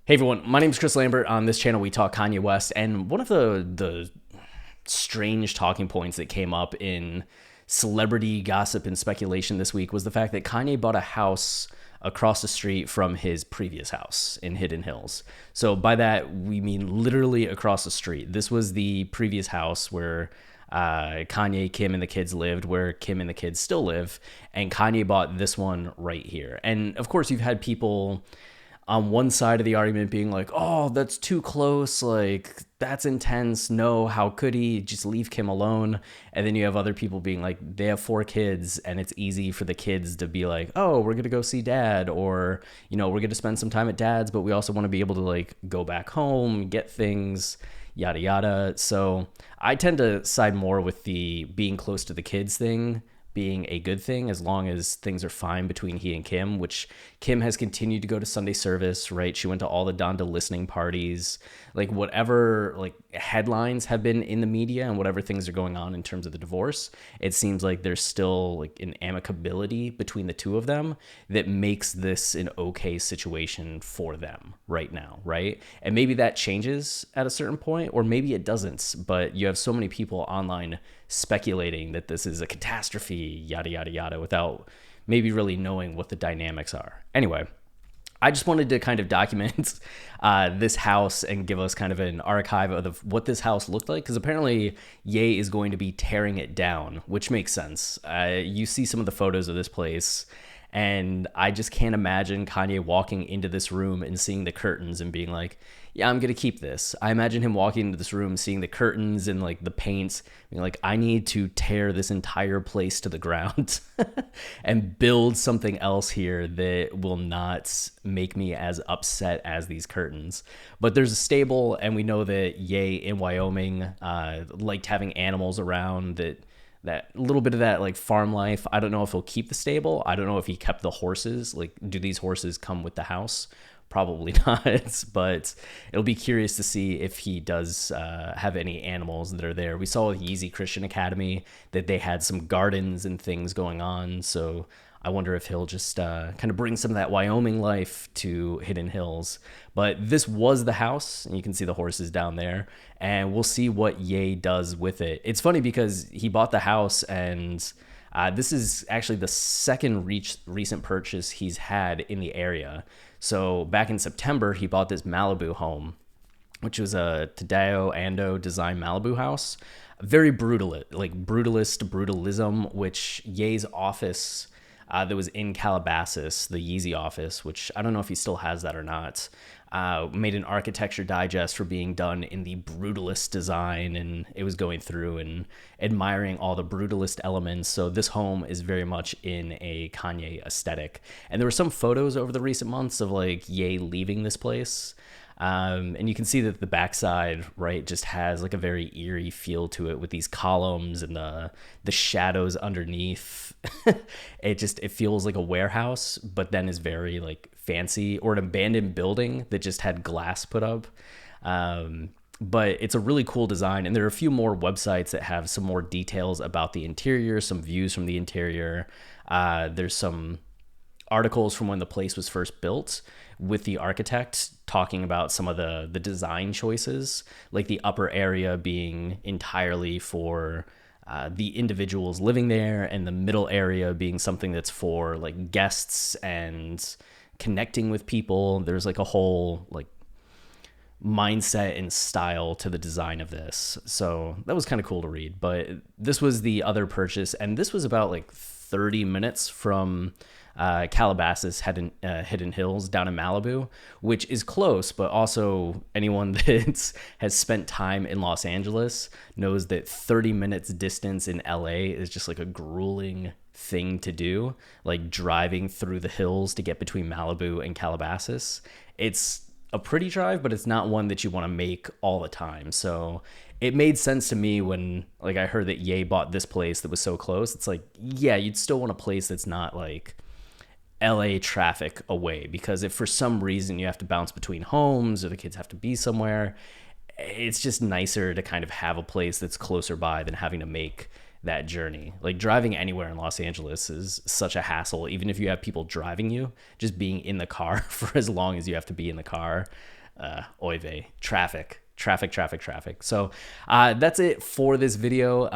Hey everyone, my name is Chris Lambert. On this channel, we talk Kanye West, and one of the strange talking points that came up in celebrity gossip and speculation this week was the fact that Kanye bought a house across the street from his previous house in Hidden Hills. So by that, we mean literally across the street. This was the previous house where Kanye, Kim, and the kids lived, where Kim and the kids still live, and Kanye bought this one right here. And of course, you've had people on one side of the argument being like, oh, that's too close, like that's intense, no, how could he, just leave Kim alone. And then you have other people being like, they have 4 kids and it's easy for the kids to be like, oh, we're gonna go see dad, or we're gonna spend some time at dad's, but we also want to be able to like go back home, get things, yada yada. So I tend to side more with the being close to the kids thing being a good thing, as long as things are fine between he and Kim, which Kim has continued to go to Sunday service, right? She went to all the Donda listening parties, like whatever like headlines have been in the media and whatever things are going on in terms of the divorce, it seems like there's still like an amicability between the two of them that makes this an okay situation for them right now, right? And maybe that changes at a certain point, or maybe it doesn't, but you have so many people online speculating that this is a catastrophe, yada, yada, yada, without maybe really knowing what the dynamics are. Anyway, I just wanted to kind of document this house and give us kind of an archive of what this house looked like, because apparently Ye is going to be tearing it down, which makes sense. You see some of the photos of this place, and I just can't imagine Kanye walking into this room and seeing the curtains and being like, yeah, I'm going to keep this. I imagine him walking into this room, seeing the curtains and like the paints, being like, I need to tear this entire place to the ground and build something else here that will not make me as upset as these curtains. But there's a stable, and we know that Ye in Wyoming liked having animals around, that little bit of that like farm life. I don't know if he'll keep the stable. I don't know if he kept the horses. Like, do these horses come with the house? Probably not, but it'll be curious to see if he does have any animals that are there. We saw with Yeezy Christian Academy that they had some gardens and things going on, so I wonder if he'll just kind of bring some of that Wyoming life to Hidden Hills. But this was the house, and you can see the horses down there, and we'll see what Ye does with it. It's funny because he bought the house, and this is actually the second recent purchase he's had in the area. So back in September, he bought this Malibu home, which was a Tadao Ando design Malibu house. Very brutal, like brutalism, which Ye's office that was in Calabasas, the Yeezy office, which I don't know if he still has that or not, made an architecture digest for being done in the brutalist design, and it was going through and admiring all the brutalist elements. So this home is very much in a Kanye aesthetic. And there were some photos over the recent months of like Ye leaving this place. And you can see that the backside, right, just has like a very eerie feel to it with these columns and the shadows underneath. It feels like a warehouse, but then is very like fancy, or an abandoned building that just had glass put up. But it's a really cool design, and there are a few more websites that have some more details about the interior, some views from the interior. There's some articles from when the place was first built with the architect talking about some of the design choices, like the upper area being entirely for the individuals living there, and the middle area being something that's for like guests and connecting with people. There's like a whole like mindset and style to the design of this. So that was kind of cool to read. But this was the other purchase, and this was about like 30 minutes from Calabasas, Hidden Hills down in Malibu, which is close, but also anyone that has spent time in Los Angeles knows that 30 minutes distance in LA is just like a grueling thing to do, like driving through the hills to get between Malibu and Calabasas. It's a pretty drive, but it's not one that you want to make all the time. So it made sense to me when like I heard that Ye bought this place that was so close. It's like, yeah, you'd still want a place that's not like LA traffic away, because if for some reason you have to bounce between homes or the kids have to be somewhere, it's just nicer to kind of have a place that's closer by than having to make that journey. Like driving anywhere in Los Angeles is such a hassle. Even if you have people driving you, just being in the car for as long as you have to be in the car. Oy vey, traffic. So that's it for this video.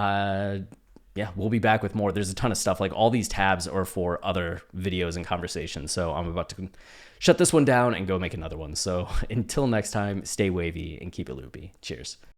Yeah, we'll be back with more. There's a ton of stuff. Like all these tabs are for other videos and conversations. So I'm about to shut this one down and go make another one. So until next time, stay wavy and keep it loopy. Cheers.